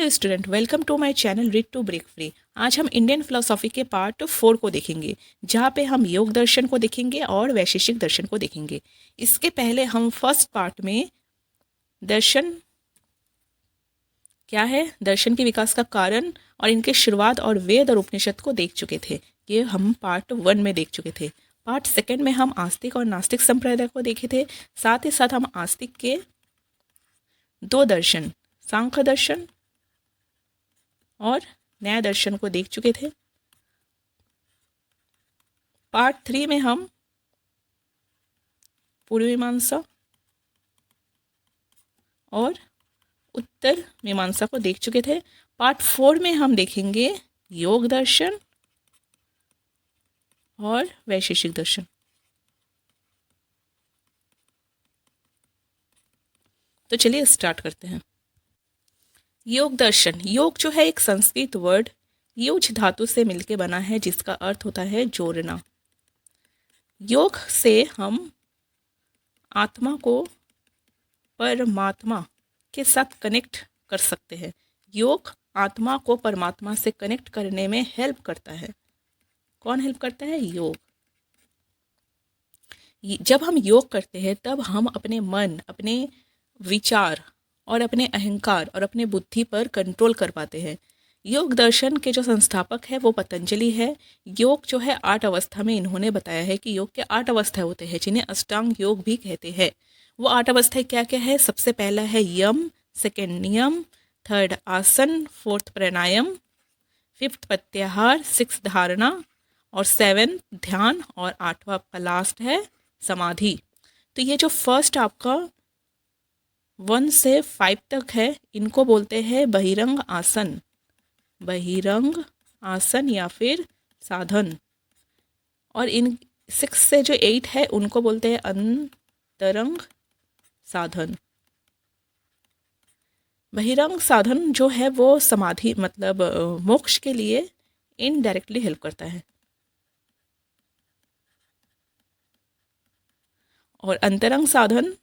Hello student, welcome to my channel read to break free. आज हम Indian philosophy के part 4 को देखेंगे, जहाँ पे हम योग दर्शन को देखेंगे और वैशेषिक दर्शन को देखेंगे। इसके पहले हम फर्स्ट पार्ट में दर्शन क्या है, दर्शन के विकास का कारण और इनके शुरुआत और वेद और उपनिषद को देख चुके थे। ये हम पार्ट 1 में देख चुके थे। पार्ट 2 में हम आस्तिक और नास्तिक संप्रदाय को देखे थे। साथ ही साथ हम आस्तिक के 2 दर्शन, सांख्य दर्शन और न्याय दर्शन को देख चुके थे। पार्ट 3 में हम पूर्व मीमांसा और उत्तर मीमांसा को देख चुके थे। पार्ट 4 में हम देखेंगे योग दर्शन और वैशेषिक दर्शन। तो चलिए स्टार्ट करते हैं। योग दर्शन। योग जो है एक संस्कृत वर्ड युज धातु से मिलके बना है, जिसका अर्थ होता है जोड़ना। योग से हम आत्मा को परमात्मा के साथ कनेक्ट कर सकते हैं। योग आत्मा को परमात्मा से कनेक्ट करने में हेल्प करता है। कौन हेल्प करता है? योग। जब हम योग करते हैं तब हम अपने मन, अपने विचार और अपने अहंकार और अपने बुद्धि पर कंट्रोल कर पाते हैं। योग दर्शन के जो संस्थापक है वो पतंजलि है। योग जो है 8 अवस्था में इन्होंने बताया है कि योग के 8 अवस्थाएं होते हैं, जिन्हें अष्टांग योग भी कहते हैं। वो 8 अवस्थाएं क्या क्या है? सबसे पहला है यम, सेकेंड नियम, थर्ड आसन, फोर्थ प्राणायाम, फिफ्थ प्रत्याहार, 6 धारणा और 7 ध्यान और 8वां आपका लास्ट है समाधि। तो ये जो फर्स्ट आपका 1 से 5 तक है, इनको बोलते हैं बहिरंग आसन, बहिरंग आसन या फिर साधन। और इन 6 से जो 8 है उनको बोलते हैं अंतरंग साधन। बहिरंग साधन जो है वो समाधि मतलब मोक्ष के लिए इनडायरेक्टली हेल्प करता है, और अंतरंग साधन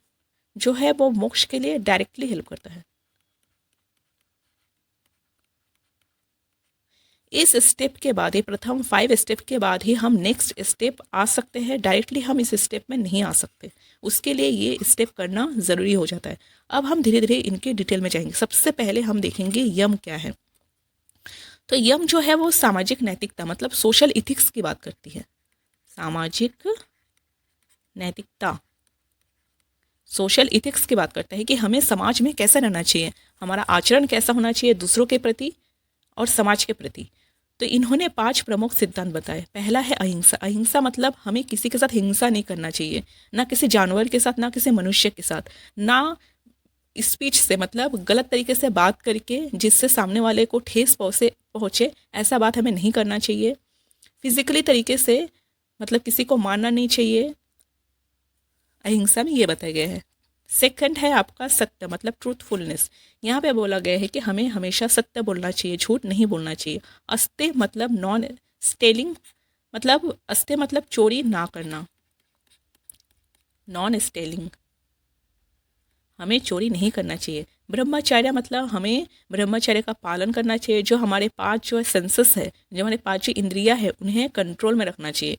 जो है वो मोक्ष के लिए डायरेक्टली हेल्प करता है। इस स्टेप के बाद ही, प्रथम 5 स्टेप के बाद ही हम नेक्स्ट स्टेप आ सकते हैं। डायरेक्टली हम इस स्टेप में नहीं आ सकते, उसके लिए ये स्टेप करना ज़रूरी हो जाता है। अब हम धीरे धीरे इनके डिटेल में जाएंगे। सबसे पहले हम देखेंगे यम क्या है। तो यम जो है वो सामाजिक नैतिकता मतलब सोशल इथिक्स की बात करती है। सामाजिक नैतिकता, सोशल इथिक्स की बात करता है कि हमें समाज में कैसा रहना चाहिए, हमारा आचरण कैसा होना चाहिए दूसरों के प्रति और समाज के प्रति। तो इन्होंने 5 प्रमुख सिद्धांत बताए। पहला है अहिंसा। अहिंसा मतलब हमें किसी के साथ हिंसा नहीं करना चाहिए, ना किसी जानवर के साथ, ना किसी मनुष्य के साथ, ना स्पीच से मतलब गलत तरीके से बात करके जिससे सामने वाले को ठेस पहुँचे, ऐसा बात हमें नहीं करना चाहिए। फिजिकली तरीके से मतलब किसी को मारना नहीं चाहिए, अहिंसा में ये बताया गया है। सेकंड है आपका सत्य मतलब ट्रूथफुलनेस। यहाँ पे बोला गया है कि हमें हमेशा सत्य बोलना चाहिए, झूठ नहीं बोलना चाहिए। अस्ते मतलब नॉन स्टेलिंग मतलब अस्ते मतलब चोरी ना करना, नॉन स्टेलिंग, हमें चोरी नहीं करना चाहिए। ब्रह्मचर्य मतलब हमें ब्रह्मचर्य का पालन करना चाहिए। जो हमारे 5 जो सेंसेस है, जो हमारे 5 इंद्रियां है, उन्हें कंट्रोल में रखना चाहिए।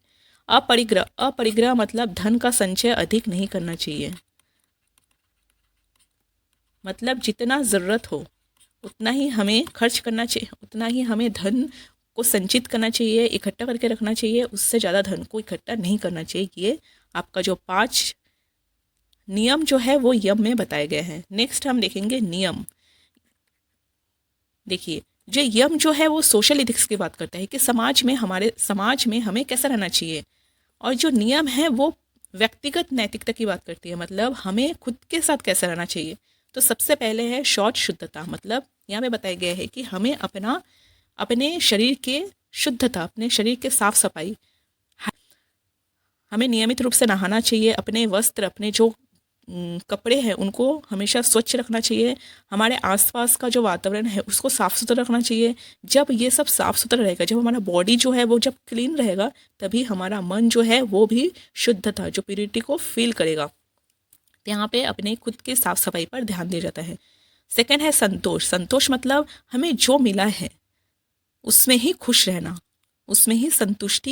अपरिग्रह, अपरिग्रह मतलब धन का संचय अधिक नहीं करना चाहिए, मतलब जितना ज़रूरत हो उतना ही हमें खर्च करना चाहिए, उतना ही हमें धन को संचित करना चाहिए, इकट्ठा करके रखना चाहिए। उससे ज़्यादा धन को इकट्ठा नहीं करना चाहिए। ये आपका जो 5 नियम जो है वो यम में बताए गए हैं। नेक्स्ट हम देखेंगे नियम। देखिए, जो यम जो है वो सोशल इथिक्स की बात करता है कि समाज में, हमारे समाज में हमें कैसा रहना चाहिए। और जो नियम है वो व्यक्तिगत नैतिकता की बात करती है, मतलब हमें खुद के साथ कैसा रहना चाहिए। तो सबसे पहले है शौच शुद्धता, मतलब यहाँ पे बताया गया है कि हमें अपने शरीर के शुद्धता, अपने शरीर के साफ सफाई, हमें नियमित रूप से नहाना चाहिए। अपने वस्त्र, अपने जो कपड़े हैं उनको हमेशा स्वच्छ रखना चाहिए। हमारे आसपास का जो वातावरण है उसको साफ़ सुथरा रखना चाहिए। जब ये सब साफ़ सुथरा रहेगा, जब हमारा बॉडी जो है वो जब क्लीन रहेगा, तभी हमारा मन जो है वो भी शुद्धता, जो प्योरिटी को फील करेगा। तो यहाँ पे अपने खुद के साफ़ सफाई पर ध्यान दिया जाता है। सेकंड है संतोष। संतोष मतलब हमें जो मिला है उसमें ही खुश रहना, उसमें ही संतुष्ट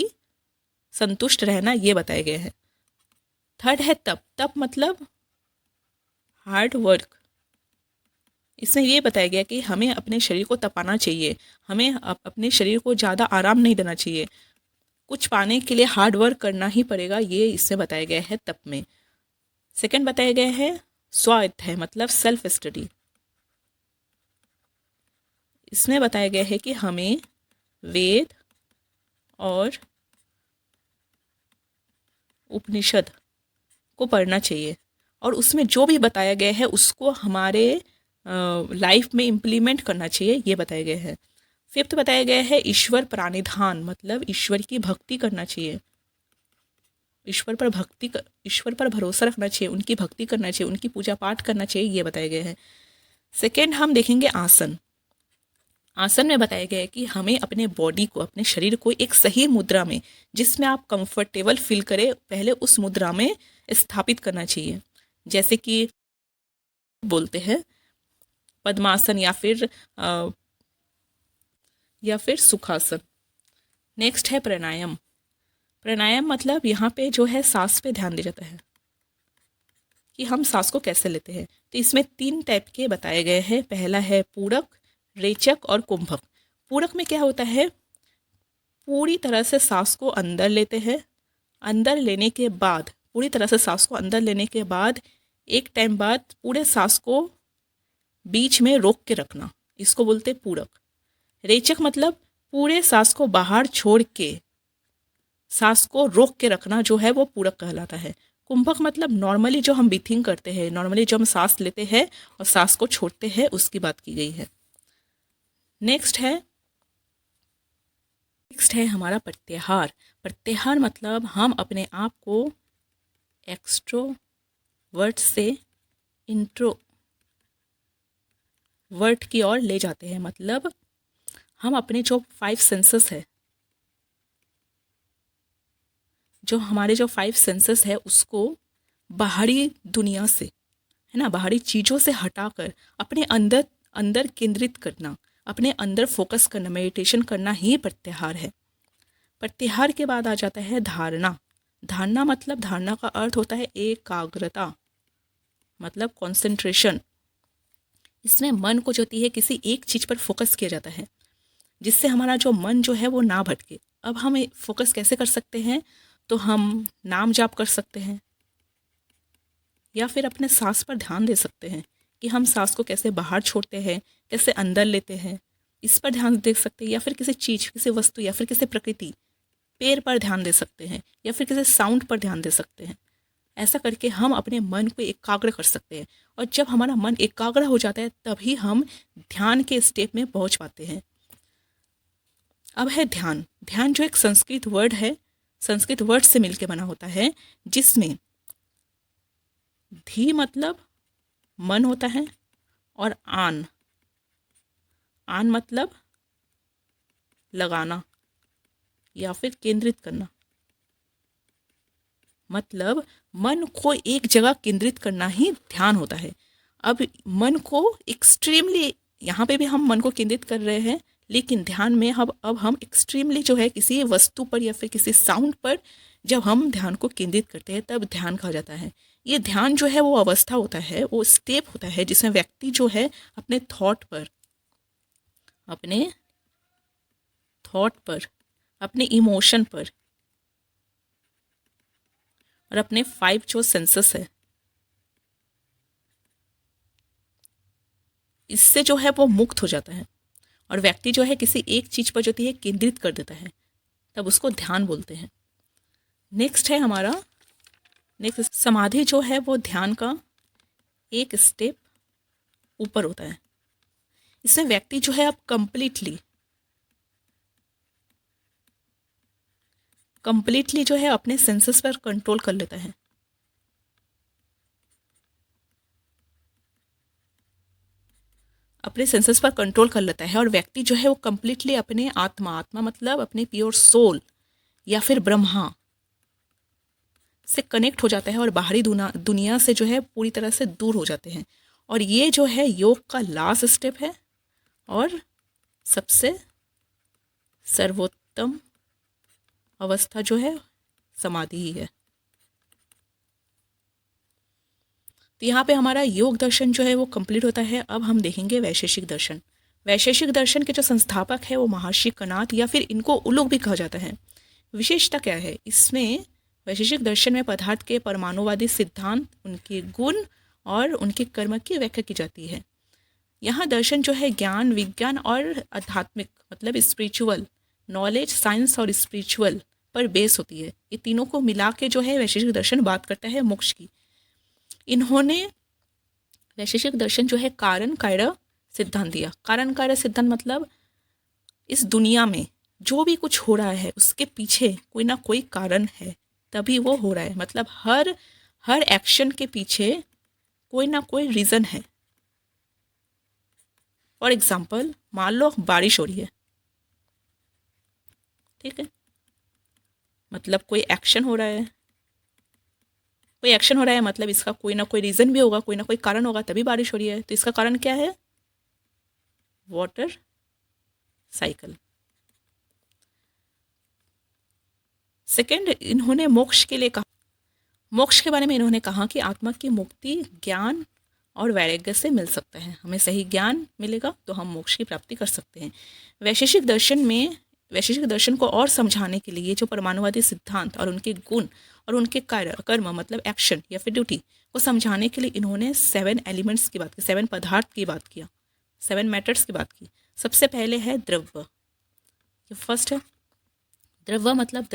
रहना, ये बताए गए हैं। थर्ड है तप। तप मतलब हार्ड वर्क। इसमें ये बताया गया कि हमें अपने शरीर को तपाना चाहिए, हमें अपने शरीर को ज़्यादा आराम नहीं देना चाहिए, कुछ पाने के लिए हार्ड वर्क करना ही पड़ेगा, ये इसमें बताया गया है तप में। सेकंड बताया गया है स्वाध्याय मतलब सेल्फ स्टडी। इसमें बताया गया है कि हमें वेद और उपनिषद को पढ़ना चाहिए और उसमें जो भी बताया गया है उसको हमारे लाइफ में इम्प्लीमेंट करना चाहिए, ये बताया गया है। फिफ्थ बताया गया है ईश्वर प्राणिधान मतलब ईश्वर की भक्ति करना चाहिए, ईश्वर पर भरोसा रखना चाहिए, उनकी भक्ति करना चाहिए, उनकी पूजा पाठ करना चाहिए, ये बताया गया है। सेकेंड हम देखेंगे आसन। आसन में बताया गया है कि हमें अपने बॉडी को, अपने शरीर को एक सही मुद्रा में, जिसमें आप कंफर्टेबल फील करें, पहले उस मुद्रा में स्थापित करना चाहिए। जैसे कि बोलते हैं पद्मासन या फिर सुखासन। नेक्स्ट है प्राणायाम। प्राणायाम मतलब यहाँ पे जो है सांस पे ध्यान दिया जाता है कि हम सांस को कैसे लेते हैं। तो इसमें 3 टाइप के बताए गए हैं। पहला है पूरक, रेचक और कुंभक। पूरक में क्या होता है, पूरी तरह से सांस को अंदर लेते हैं, अंदर लेने के बाद, पूरी तरह से सांस को अंदर लेने के बाद एक टाइम बाद पूरे सांस को बीच में रोक के रखना, इसको बोलते हैं पूरक। रेचक मतलब पूरे सांस को बाहर छोड़ के सांस को रोक के रखना, जो है वो पूरक कहलाता है। कुंभक मतलब नॉर्मली जो हम ब्रीथिंग करते हैं, नॉर्मली जो हम सांस लेते हैं और सांस को छोड़ते हैं, उसकी बात की गई है। नेक्स्ट है हमारा प्रत्याहार। प्रत्याहार मतलब हम अपने आप को एक्सट्रोवर्ट से इंट्रोवर्ट की ओर ले जाते हैं। मतलब हम अपने जो 5 सेंसेस है, जो हमारे जो 5 सेंसेस है, उसको बाहरी दुनिया से, है ना, बाहरी चीज़ों से हटाकर अपने अंदर केंद्रित करना, अपने अंदर फोकस करना, मेडिटेशन करना ही प्रत्याहार है। प्रत्याहार के बाद आ जाता है धारणा। धारणा मतलब, धारणा का अर्थ होता है एकाग्रता मतलब कंसंट्रेशन। इसमें मन को जो होती है किसी एक चीज़ पर फोकस किया जाता है, जिससे हमारा जो मन जो है वो ना भटके। अब हम फोकस कैसे कर सकते हैं, तो हम नाम जाप कर सकते हैं या फिर अपने सांस पर ध्यान दे सकते हैं कि हम सांस को कैसे बाहर छोड़ते हैं, कैसे अंदर लेते हैं, इस पर ध्यान दे सकते हैं। या फिर किसी चीज़, किसी वस्तु या फिर किसी प्रकृति, पेड़ पर ध्यान दे सकते हैं या फिर किसी साउंड पर ध्यान दे सकते हैं। ऐसा करके हम अपने मन को एकाग्र कर सकते हैं और जब हमारा मन एकाग्र हो जाता है तभी हम ध्यान के स्टेप में पहुंच पाते हैं। अब है ध्यान। ध्यान जो एक संस्कृत वर्ड है, संस्कृत वर्ड से मिलकर बना होता है, जिसमें धी मतलब मन होता है और आन मतलब लगाना या फिर केंद्रित करना। मतलब मन को एक जगह केंद्रित करना ही ध्यान होता है। अब मन को एक्सट्रीमली, यहाँ पे भी हम मन को केंद्रित कर रहे हैं, लेकिन ध्यान में अब हम एक्सट्रीमली जो है किसी वस्तु पर या फिर किसी साउंड पर जब हम ध्यान को केंद्रित करते हैं तब ध्यान कहा जाता है। ये ध्यान जो है वो अवस्था होता है, वो स्टेप होता है जिसमें व्यक्ति जो है अपने थॉट पर, अपने इमोशन पर और अपने 5 जो सेंसेस है, इससे जो है वो मुक्त हो जाता है और व्यक्ति जो है किसी एक चीज़ पर जो है केंद्रित कर देता है, तब उसको ध्यान बोलते हैं। नेक्स्ट है हमारा समाधि जो है वो ध्यान का एक स्टेप ऊपर होता है। इसमें व्यक्ति जो है अब कंप्लीटली जो है अपने सेंसेस पर कंट्रोल कर लेता है। अपने सेंसेस पर कंट्रोल कर लेता है और व्यक्ति जो है वो कंप्लीटली अपने आत्मा मतलब अपने प्योर सोल या फिर ब्रह्मा से कनेक्ट हो जाता है और बाहरी दुनिया से जो है पूरी तरह से दूर हो जाते हैं और ये जो है योग का लास्ट स्टेप है और सबसे सर्वोत्तम अवस्था जो है समाधि ही है। तो यहाँ पे हमारा योग दर्शन जो है वो कंप्लीट होता है। अब हम देखेंगे वैशेषिक दर्शन। वैशेषिक दर्शन के जो संस्थापक है वो महर्षि कणाद या फिर इनको उलूक भी कहा जाता है। विशेषता क्या है इसमें? वैशेषिक दर्शन में पदार्थ के परमाणुवादी सिद्धांत, उनके गुण और उनके कर्म की व्याख्या की जाती है। यहाँ दर्शन जो है ज्ञान, विज्ञान और आध्यात्मिक मतलब स्पिरिचुअल नॉलेज, साइंस और स्पिरिचुअल पर बेस होती है। ये तीनों को मिला के जो है वैशेषिक दर्शन बात करता है मोक्ष की। इन्होंने वैशेषिक दर्शन जो है कारण कार्य सिद्धांत दिया। कारण कार्य सिद्धांत मतलब इस दुनिया में जो भी कुछ हो रहा है उसके पीछे कोई ना कोई कारण है, तभी वो हो रहा है। मतलब हर एक्शन के पीछे कोई ना कोई रीज़न है। फॉर एग्जाम्पल, मान लो बारिश हो रही है, ठीक है, मतलब कोई एक्शन हो रहा है, कोई एक्शन हो रहा है मतलब इसका कोई ना कोई रीज़न भी होगा, कोई ना कोई कारण होगा, तभी बारिश हो रही है। तो इसका कारण क्या है? Water cycle. सेकंड, इन्होंने मोक्ष के लिए कहा, मोक्ष के बारे में इन्होंने कहा कि आत्मा की मुक्ति ज्ञान और वैराग्य से मिल सकता है। हमें सही ज्ञान मिलेगा तो हम मोक्ष की प्राप्ति कर सकते हैं। वैशेषिक दर्शन को और समझाने के लिए जो परमाणुवादी सिद्धांत और उनके गुण और उनके कर्म मतलब एक्शन या फिर ड्यूटी को समझाने के लिए इन्होंने 7 एलिमेंट्स की बात की, 7 पदार्थ की बात किया, 7 मैटर्स की बात की। सबसे पहले है द्रव्य। ये फर्स्ट है द्रव्य। मतलब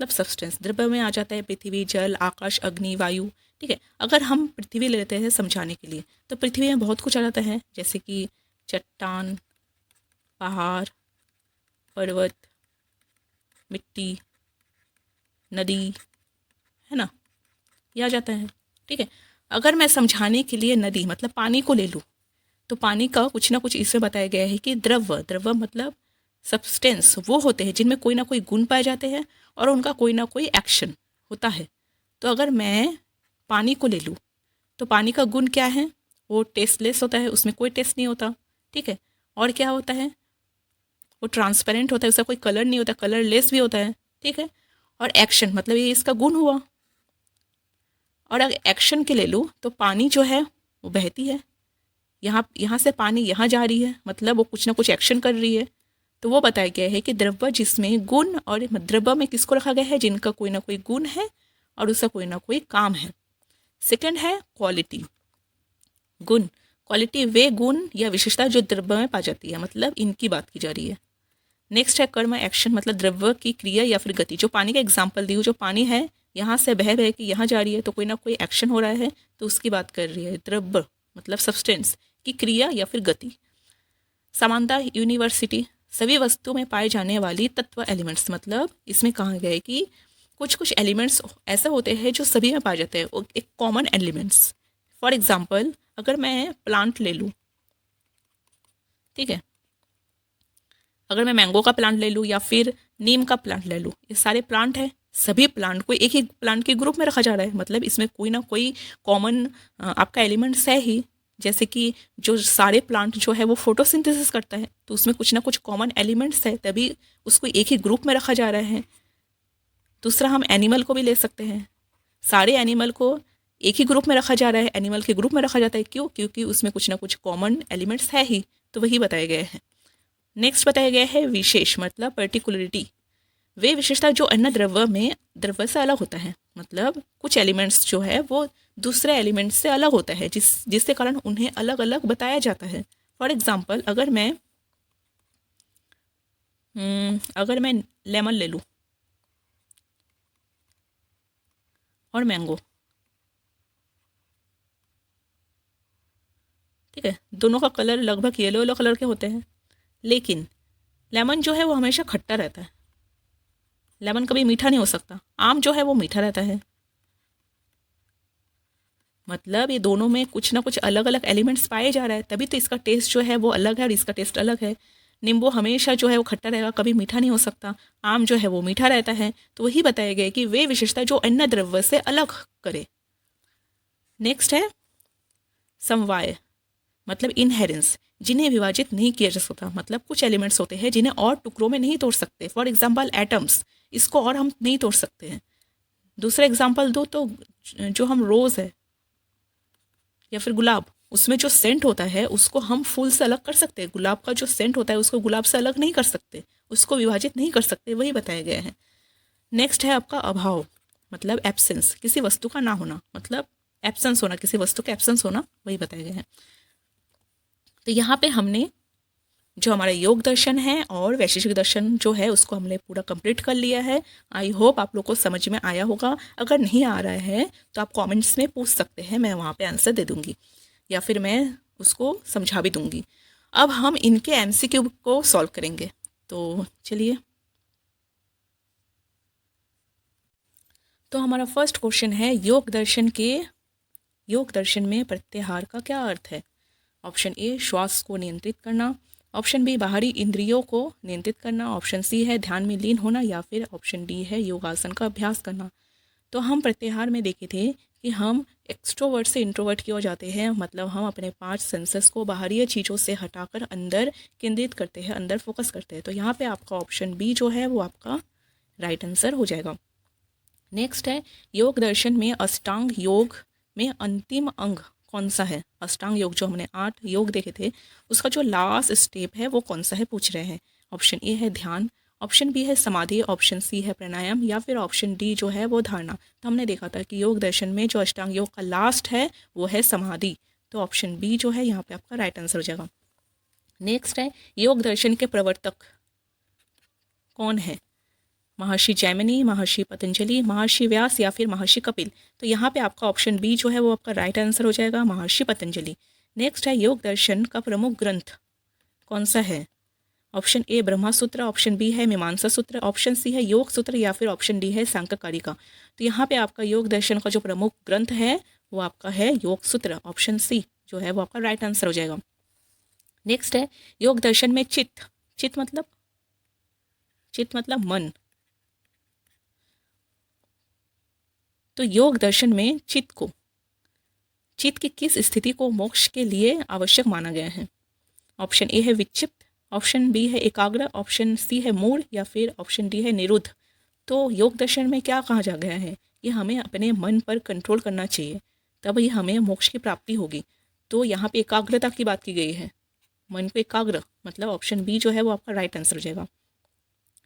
सब्सटेंस। द्रव्य में आ जाता है पृथ्वी, जल, आकाश, अग्नि, वायु, ठीक है। अगर हम पृथ्वी ले लेते हैं समझाने के लिए तो पृथ्वी में बहुत कुछ आ जाता है, जैसे कि चट्टान, पहाड़, पर्वत, मिट्टी, नदी, है ना, ये आ जाता है, ठीक है। अगर मैं समझाने के लिए नदी मतलब पानी को ले लूँ तो पानी का कुछ ना कुछ इसमें बताया गया है कि द्रव्य मतलब सब्सटेंस वो होते हैं जिनमें कोई ना कोई गुण पाए जाते हैं और उनका कोई ना कोई एक्शन होता है। तो अगर मैं पानी को ले लूँ तो पानी का गुण क्या है? वो टेस्टलेस होता है, उसमें कोई टेस्ट नहीं होता, ठीक है। और क्या होता है? वो ट्रांसपेरेंट होता है, उसका कोई कलर नहीं होता, कलरलेस भी होता है, ठीक है। और एक्शन मतलब ये इसका गुण हुआ। और अगर एक्शन के ले लूँ तो पानी जो है वो बहती है, यहाँ से पानी यहाँ जा रही है, मतलब वो कुछ ना कुछ एक्शन कर रही है। तो वो बताया गया है कि द्रव्य जिसमें गुण, और द्रव्य में किसको रखा गया है? जिनका कोई ना कोई गुण है और उसका कोई ना कोई काम है। सेकंड है क्वालिटी, गुण। क्वालिटी वे गुण या विशेषता जो द्रव्य में पाई जाती है, मतलब इनकी बात की जा रही है। नेक्स्ट है कर्म, एक्शन, मतलब द्रव्य की क्रिया या फिर गति। जो पानी का एग्जाम्पल दी हूँ, जो पानी है यहाँ से बह के यहाँ जा रही है तो कोई ना कोई एक्शन हो रहा है, तो उसकी बात कर रही है। द्रव्य मतलब सब्सटेंस की क्रिया या फिर गति। समानता, यूनिवर्सिटी, सभी वस्तुओं में पाए जाने वाली तत्व एलिमेंट्स, मतलब इसमें कहा गया है कि कुछ एलिमेंट्स ऐसे होते हैं जो सभी में पाए जाते हैं, एक कॉमन एलिमेंट्स। फॉर एग्जाम्पल, अगर मैं प्लांट ले लूँ, ठीक है, अगर मैं मैंगो का प्लांट ले लूँ या फिर नीम का प्लांट ले लूँ, ये सारे प्लांट हैं, सभी प्लांट को एक ही प्लांट के ग्रुप में रखा जा रहा है, मतलब इसमें कोई ना कोई कॉमन आपका एलिमेंट्स है ही। जैसे कि जो सारे प्लांट जो है वो फोटोसिंथेसिस करता है, तो उसमें कुछ ना कुछ कॉमन एलिमेंट्स है, तभी उसको एक ही ग्रुप में रखा जा रहा है। दूसरा, हम एनिमल को भी ले सकते हैं। सारे एनिमल को एक ही ग्रुप में रखा जा रहा है, एनिमल के ग्रुप में रखा जाता है, क्यों? क्योंकि उसमें कुछ ना कुछ कॉमन एलिमेंट्स है ही, तो वही बताए गए हैं। नेक्स्ट बताया गया है विशेष, मतलब पर्टिकुलरिटी, वे विशेषता जो अन्य द्रव्य से अलग होता है, मतलब कुछ एलिमेंट्स जो है वो दूसरे एलिमेंट्स से अलग होता है, जिसके कारण उन्हें अलग अलग बताया जाता है। फॉर एग्जाम्पल, अगर मैं लेमन ले लूँ और मैंगो, ठीक है, दोनों का कलर लगभग येलो कलर के होते हैं, लेकिन लेमन जो है वो हमेशा खट्टा रहता है, लेमन कभी मीठा नहीं हो सकता। आम जो है वो मीठा रहता है, मतलब ये दोनों में कुछ ना कुछ अलग अलग एलिमेंट्स पाए जा रहा है, तभी तो इसका टेस्ट जो है वो अलग है और इसका टेस्ट अलग है। नींबू हमेशा जो है वो खट्टा रहेगा, कभी मीठा नहीं हो सकता। आम जो है वो मीठा रहता है। तो वही बताया गया कि वे विशेषता जो अन्य द्रव्य से अलग करे। नेक्स्ट है समवाय मतलब इनहेरेंस, जिन्हें विभाजित नहीं किया जा सकता, मतलब कुछ एलिमेंट्स होते हैं जिन्हें और टुकड़ों में नहीं तोड़ सकते। फॉर एग्जांपल एटम्स, इसको और हम नहीं तोड़ सकते हैं। दूसरा एग्जांपल दो तो जो हम रोज़ है या फिर गुलाब, उसमें जो सेंट होता है उसको हम फूल से अलग कर सकते हैं। गुलाब का जो सेंट होता है उसको गुलाब से अलग नहीं कर सकते, उसको विभाजित नहीं कर सकते, वही बताया गया है। नेक्स्ट है आपका अभाव, मतलब एब्सेंस, किसी वस्तु का ना होना, मतलब एब्सेंस होना, किसी वस्तु का एब्सेंस होना, वही बताया गया है। तो यहाँ पे हमने जो हमारा योग दर्शन है और वैशेषिक दर्शन जो है उसको हमने पूरा कंप्लीट कर लिया है। आई होप आप लोग को समझ में आया होगा। अगर नहीं आ रहा है तो आप कमेंट्स में पूछ सकते हैं, मैं वहाँ पे आंसर दे दूँगी या फिर मैं उसको समझा भी दूँगी। अब हम इनके एमसीक्यू को सॉल्व करेंगे, तो चलिए। तो हमारा फर्स्ट क्वेश्चन है, योग दर्शन में प्रत्याहार का क्या अर्थ है? ऑप्शन ए श्वास को नियंत्रित करना, ऑप्शन बी बाहरी इंद्रियों को नियंत्रित करना, ऑप्शन सी है ध्यान में लीन होना, या फिर ऑप्शन डी है योगासन का अभ्यास करना। तो हम प्रत्याहार में देखे थे कि हम एक्सट्रोवर्ट से इंट्रोवर्ट की ओर जाते हैं, मतलब हम अपने 5 सेंसेस को बाहरी चीज़ों से हटाकर अंदर केंद्रित करते हैं, अंदर फोकस करते हैं। तो यहाँ पे आपका ऑप्शन बी जो है वो आपका राइट आंसर हो जाएगा। नेक्स्ट है, योग दर्शन में अष्टांग योग में अंतिम अंग कौन सा है? अष्टांग योग जो हमने 8 योग देखे थे उसका जो लास्ट स्टेप है वो कौन सा है पूछ रहे हैं। ऑप्शन ए है ध्यान, ऑप्शन बी है समाधि, ऑप्शन सी है प्राणायाम, या फिर ऑप्शन डी जो है वो धारणा। तो हमने देखा था कि योग दर्शन में जो अष्टांग योग का लास्ट है वो है समाधि। तो ऑप्शन बी जो है यहाँ पे आपका राइट आंसर हो जाएगा। नेक्स्ट है, योग दर्शन के प्रवर्तक कौन है? महर्षि जैमिनी, महर्षि पतंजलि, महर्षि व्यास, या फिर महर्षि कपिल। तो यहाँ पे आपका ऑप्शन बी जो है वो आपका राइट आंसर हो जाएगा, महर्षि पतंजलि। नेक्स्ट है, योग दर्शन का प्रमुख ग्रंथ कौन सा है? ऑप्शन ए ब्रह्मा सूत्र, ऑप्शन बी है मीमांसा सूत्र, ऑप्शन सी है योग सूत्र, या फिर ऑप्शन डी है सांख्यकारिका। तो यहाँ पे आपका योग दर्शन का जो प्रमुख ग्रंथ है वो आपका है योग सूत्र, ऑप्शन सी जो है वो आपका राइट आंसर हो जाएगा। नेक्स्ट है, योग दर्शन में चित्त मतलब मन। तो योग दर्शन में चित्त की किस स्थिति को मोक्ष के लिए आवश्यक माना गया है? ऑप्शन ए है विक्षिप्त, ऑप्शन बी है एकाग्र, ऑप्शन सी है मूढ़, या फिर ऑप्शन डी है निरुद्ध। तो योग दर्शन में क्या कहा जा गया है कि हमें अपने मन पर कंट्रोल करना चाहिए, तब ही हमें मोक्ष की प्राप्ति होगी। तो यहाँ पे एकाग्रता की बात की गई है, मन को एकाग्र, मतलब ऑप्शन बी जो है वो आपका राइट आंसर हो जाएगा।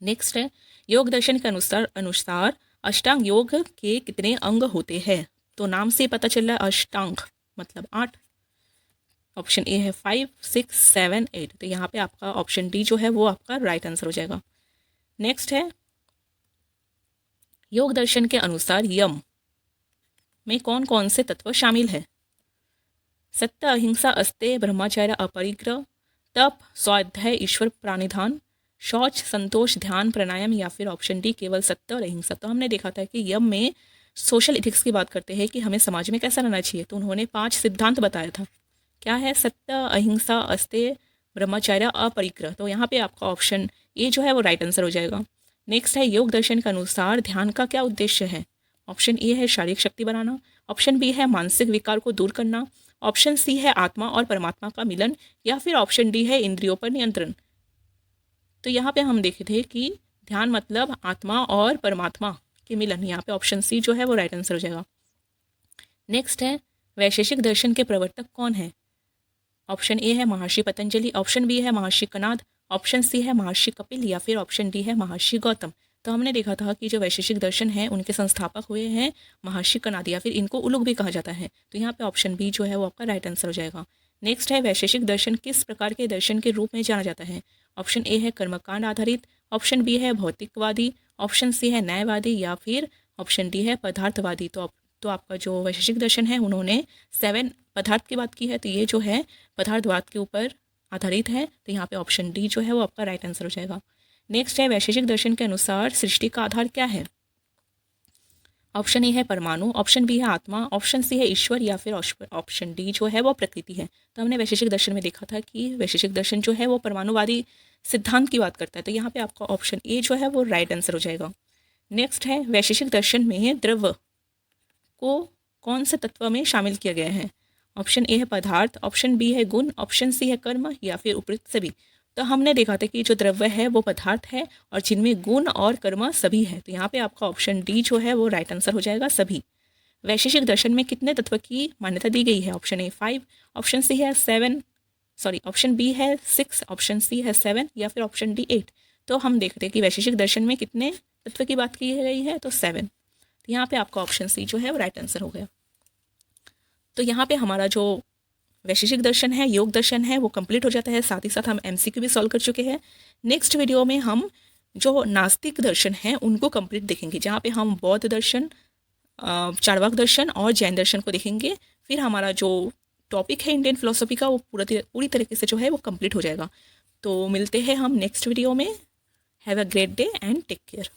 नेक्स्ट है, योग दर्शन के अनुसार अष्टांग योग के कितने अंग होते हैं? तो नाम से पता चल रहा है अष्टांग मतलब 8। ऑप्शन ए है 5, 6, 7, 8। तो यहाँ पे आपका ऑप्शन डी जो है वो आपका राइट आंसर हो जाएगा। नेक्स्ट है, योग दर्शन के अनुसार यम में कौन कौन से तत्व शामिल है? सत्य, अहिंसा, अस्तेय, ब्रह्मचर्य, अपरिग्रह, तप, स्वाध्याय, ईश्वर प्राणिधान, शौच, संतोष, ध्यान, प्राणायाम, या फिर ऑप्शन डी केवल सत्य और अहिंसा। तो हमने देखा था कि यम में सोशल इथिक्स की बात करते हैं कि हमें समाज में कैसा रहना चाहिए। तो उन्होंने 5 सिद्धांत बताया था, क्या है? सत्य, अहिंसा, अस्तेय, ब्रह्मचर्य, अपरिग्रह। तो यहाँ पे आपका ऑप्शन ए जो है वो राइट आंसर हो जाएगा। नेक्स्ट है, योग दर्शन के अनुसार ध्यान का क्या उद्देश्य है? ऑप्शन ए है शारीरिक शक्ति बनाना, ऑप्शन बी है मानसिक विकार को दूर करना, ऑप्शन सी है आत्मा और परमात्मा का मिलन, या फिर ऑप्शन डी है इंद्रियों पर नियंत्रण। तो यहाँ पे हम देखे थे कि ध्यान मतलब आत्मा और परमात्मा के मिलन, यहाँ पे ऑप्शन सी जो है वो राइट आंसर हो जाएगा। नेक्स्ट है, वैशेषिक दर्शन के प्रवर्तक कौन है? ऑप्शन ए है महर्षि पतंजलि, ऑप्शन बी है महर्षि कणाद, ऑप्शन सी है महर्षि कपिल, या फिर ऑप्शन डी है महर्षि गौतम। तो हमने देखा था कि जो वैशेषिक दर्शन है उनके संस्थापक हुए हैं महर्षि कणाद, या फिर इनको उलूक भी कहा जाता है। तो यहाँ पे ऑप्शन बी जो है वो आपका राइट आंसर हो जाएगा। नेक्स्ट है, वैशेषिक दर्शन किस प्रकार के दर्शन के रूप में जाना जाता है? ऑप्शन ए है कर्मकांड आधारित, ऑप्शन बी है भौतिकवादी, ऑप्शन सी है न्यायवादी, या फिर ऑप्शन डी है पदार्थवादी। तो आपका जो वैशेषिक दर्शन है उन्होंने 7 पदार्थ की बात की है, तो ये जो है पदार्थवाद के ऊपर आधारित है। तो यहाँ पे ऑप्शन डी जो है वो आपका राइट आंसर हो जाएगा। नेक्स्ट है, वैशेषिक दर्शन के अनुसार सृष्टि का आधार क्या है? ऑप्शन ए है परमाणु, ऑप्शन बी है आत्मा, ऑप्शन सी है ईश्वर, या फिर ऑप्शन डी जो है वो प्रकृति है। तो हमने वैशेषिक दर्शन में देखा था कि वैशेषिक दर्शन जो है वो परमाणुवादी सिद्धांत की बात करता है। तो यहाँ पे आपका ऑप्शन ए जो है वो राइट आंसर हो जाएगा। नेक्स्ट है, वैशेषिक दर्शन में द्रव्य को कौन से तत्व में शामिल किया गया है? ऑप्शन ए है पदार्थ, ऑप्शन बी है गुण, ऑप्शन सी है कर्म या फिर उपयुक्त सभी। तो हमने देखा था कि जो द्रव्य है वो पदार्थ है और जिनमें गुण और कर्म सभी है। तो यहाँ पे आपका ऑप्शन डी जो है वो राइट आंसर हो जाएगा, सभी। वैशेषिक दर्शन में कितने तत्व की मान्यता दी गई है? ऑप्शन ए 5, ऑप्शन सी है 7, सॉरी ऑप्शन बी है 6, ऑप्शन सी है 7 या फिर ऑप्शन डी 8। तो हम देखते हैं कि वैशेषिक दर्शन में कितने तत्व की बात की गई है, तो 7। तो यहाँ पे आपका ऑप्शन सी जो है वो राइट आंसर हो गया। तो यहाँ पे हमारा जो वैशेषिक दर्शन है, योग दर्शन है, वो कंप्लीट हो जाता है। साथ ही साथ हम एमसीक्यू भी सॉल्व कर चुके हैं। नेक्स्ट वीडियो में हम जो नास्तिक दर्शन है उनको कंप्लीट देखेंगे, जहाँ पे हम बौद्ध दर्शन, चार्वाक दर्शन और जैन दर्शन को देखेंगे। फिर हमारा जो टॉपिक है इंडियन फिलोसफी का वो पूरी तरीके से जो है वो कंप्लीट हो जाएगा। तो मिलते हैं हम नेक्स्ट वीडियो में। Have a great day and take care.